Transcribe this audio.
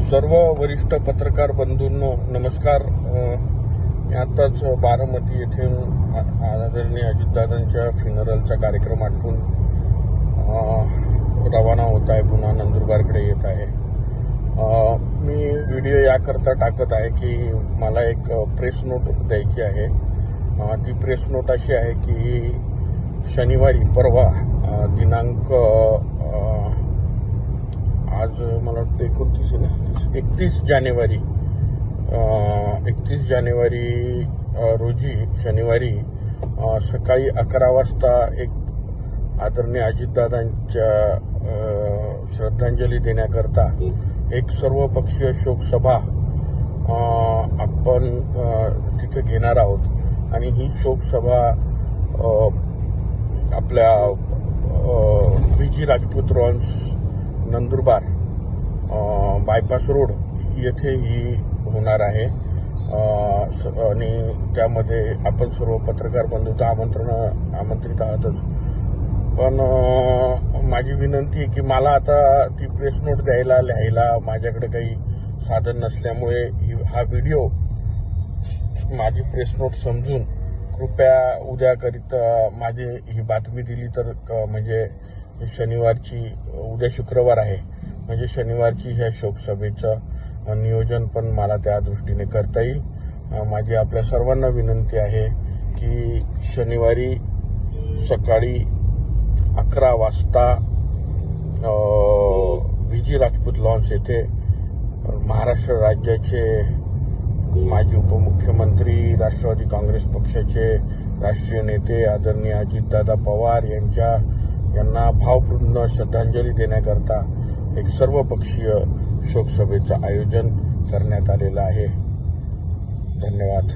सर्व वरिष्ठ पत्रकार बंधूंनो नमस्कार। मी आताच बारामती येथे आदरणीय अजितदादांच्या फ्युनरलचा कार्यक्रम आटपून रवाना होत आहे, पुन्हा नंदुरबारकडे येत आहे। मी व्हिडिओ याकरता टाकत आहे की मला एक प्रेस नोट द्यायची आहे। ती प्रेस नोट अशी आहे की शनिवारी परवा दिनांक आज मला वाटतं 31 जानेवारी रोजी शनिवारी सकाळी 11 वाजता एक आदरणीय अजितदादांच्या श्रद्धांजली देण्याकरता एक सर्वपक्षीय शोकसभा आपण तिथे घेणार आहोत। आणि ही शोकसभा आपल्या VG Rajput lawns Nandurbar bypass road येथे ही होणार आहे। आणि त्यामध्ये आपण सर्व पत्रकार बंधू आमंत्रित आहातच। पण माझी विनंती आहे की मला आता ती प्रेस नोट लिहायला माझ्याकडे काही साधन नसल्यामुळे हा व्हिडिओ माझी प्रेस नोट समजून कृपया उद्याकरिता माझी ही बातमी दिली तर म्हणजे शनिवारची उद्या शुक्रवार आहे, म्हणजे शनिवारची ह्या शोकसभेचं नियोजन पण मला त्या दृष्टीने करता येईल। माझी आपल्या सर्वांना विनंती आहे की शनिवारी सकाळी 11 वाजता VG राजपूत लॉन्स येथे महाराष्ट्र राज्याचे माजी उपमुख्यमंत्री, राष्ट्रवादी काँग्रेस पक्षाचे राष्ट्रीय नेते आदरणीय अजितदादा पवार यांना भावपूर्ण श्रद्धांजली देण्याकरता एक सर्वपक्षीय शोकसभेचं आयोजन करण्यात आलेलं आहे। धन्यवाद।